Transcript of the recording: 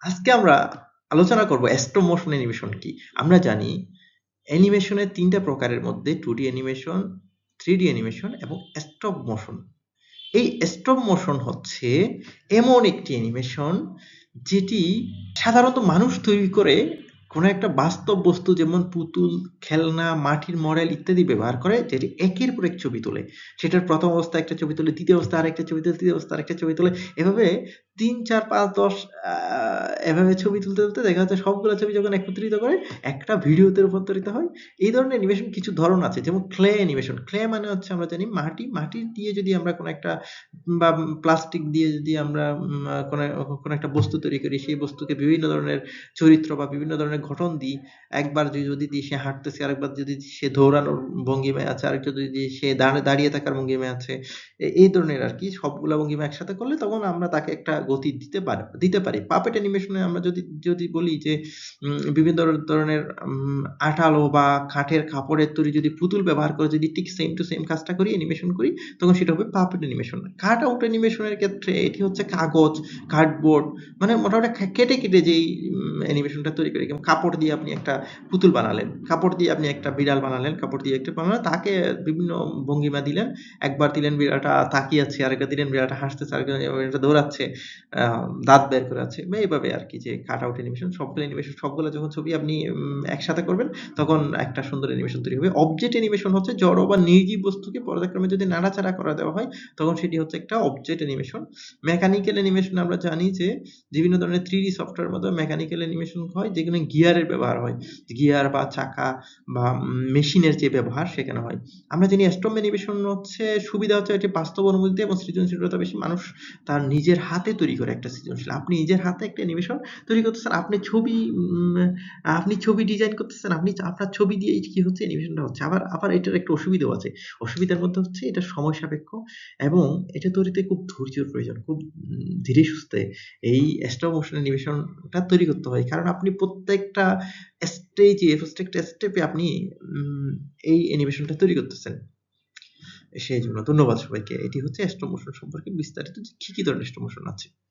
আজকে আমরা আলোচনা করব স্টপ মোশন অ্যানিমেশন কি। আমরা জানি অ্যানিমেশনের ৩ টা প্রকারের মধ্যে 2D অ্যানিমেশন, 3D অ্যানিমেশন এবং স্টপ মোশন। এই স্টপ মোশন হচ্ছে এমন একটি অ্যানিমেশন যেটি সাধারণত মানুষ তৈরি করে কোনো একটা বাস্তব বস্তু যেমন পুতুল, খেলনা, মাটির মডেল ইত্যাদি ব্যবহার করে যেটি একের পর এক ছবি তোলে। সেটার ১ম অবস্থায় একটা ছবি তোলে, দ্বিতীয় অবস্থায় আরেকটা ছবি তোলে, তৃতীয় অবস্থায় আরেকটা ছবি তোলে। এভাবে ৩, ৪, ৫, ১০ এভাবে ছবি তুলতে, তুলতে দেখা যাচ্ছে সবগুলা ছবি যখন একত্রিত করে একটা ভিডিওতে রূপান্তরিত হয়। এই ধরনের অ্যানিমেশন কিছু ধরন আছে যেমন ক্লে অ্যানিমেশন। ক্লে মানে হচ্ছে আমরা জানি মাটি দিয়ে যদি আমরা কোনো একটা বা প্লাস্টিক দিয়ে যদি আমরা কোনো একটা বস্তু তৈরি করি, সেই বস্তুকে বিভিন্ন ধরনের চরিত্র বা বিভিন্ন ধরনের গঠন দিই। একবার যদি দিই সে হাঁটতেছে, আরেকবার যদি সে দৌড়ানোর ভঙ্গিমায় আছে, আরেকটা যদি সে দাঁড়িয়ে থাকার ভঙ্গিমায় আছে। এই ধরনের আরকি সবগুলা ভঙ্গিমা একসাথে করলে তখন আমরা তাকে একটা গতি দিতে পারি। পাপেট অ্যানিমেশন এ আমরা যদি বলি যে বিভিন্ন ধরনের আঠালো বা কাঠের কাপড়ের তৈরি যদি পুতুল ব্যবহার করে যদি ঠিক সেম টু সেম কাজটা করি, অ্যানিমেশন করি, তখন সেটা হবে puppet animation. Cut out animation এর ক্ষেত্রে এটি হচ্ছে কাগজ, কার্ডবোর্ড মানে মোটামুটি কেটে যেই অ্যানিমেশনটা তৈরি করি। কাপড় দিয়ে আপনি একটা পুতুল বানালেন, কাপড় দিয়ে আপনি একটা বিড়াল বানালেন, কাপড় দিয়ে একটা বানালেন, তাকে বিভিন্ন ভঙ্গিমা দিলেন। একবার দিলেন বিড়ালটা তাকিয়ে আছে, আরেকবার দিলেন বিড়ালটা হাসতেছে, আরেকবার বিড়ালটা দৌড়াচ্ছে, দাঁত বের করে আছে। বা এভাবে আরকি যে কাট আউট অ্যানিমেশন সবগুলো যখন ছবি আপনি একসাথে করবেন তখন একটা সুন্দর অ্যানিমেশন তৈরি হবে। অবজেক্ট অ্যানিমেশন হচ্ছে জড় বা নির্জীব বস্তুকে পর্যায়ক্রমে যদি নাড়াচাড়া করা দেওয়া হয় তখন সেটি হচ্ছে একটা অবজেক্ট অ্যানিমেশন। মেকানিক্যাল অ্যানিমেশন আমরা জানি যে বিভিন্ন ধরনের 3D সফটওয়্যারের মধ্যে মেকানিক্যাল অ্যানিমেশন হয় যেখানে গিয়ারের ব্যবহার হয়। গিয়ার বা চাকা বা মেশিনের যে ব্যবহার সেখানে হয়। আমরা জানি স্টপ অ্যানিমেশন হচ্ছে সুবিধা হচ্ছে এটি বাস্তব অনুভূতি এবং সৃজনশীলতা বেশি। মানুষ তার নিজের হাতে তৈরি করে একটা সৃজনশীল। আপনি নিজের হাতে একটা অ্যানিমেশন তৈরি করতেছেন। আপনি ছবি ডিজাইন করতেছেন। আপনার ছবি দিয়েই কি হচ্ছে অ্যানিমেশনটা হচ্ছে। আবার এটার একটা অসুবিধাও আছে। অসুবিধার মধ্যে হচ্ছে এটা সময় সাপেক্ষ এবং এটা তৈরিতে খুব ধৈর্যের প্রয়োজন। খুব ধীরে সুস্থে এই স্টপ মোশন অ্যানিমেশনটা তৈরি করতে হয়। কারণ আপনি প্রত্যেকটা প্রত্যেকটা স্টেপে আপনি উম এই অ্যানিমেশনটা তৈরি করতেছেন। সেইজন্য ধন্যবাদ সবাইকে। এটি হচ্ছে স্টপ মোশন সম্পর্কে বিস্তারিত যে কি ধরনের স্টপ মোশন আছে।